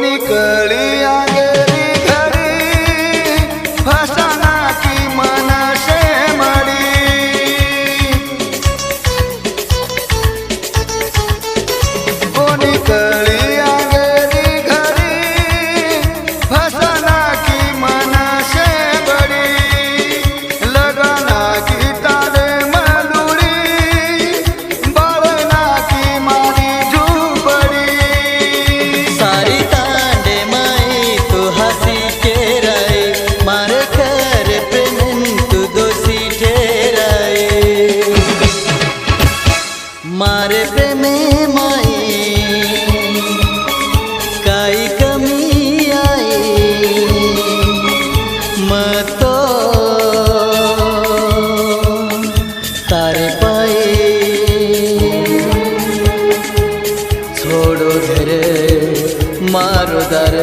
निकली आगेरी घड़ी फसाना की मन से मड़ी ओ निकली आगेरी घड़ी फसाना की मन से बड़ी लगाना की तारे मलूरी बालना की मारी झूपड़ी सारी तांडे माई तू हसी ठेराए मारे घर पे तू दोषी ठेराए मारे पे में माई काई कमी आई मैं तो तारे पाए छोड़ो घर मारो दर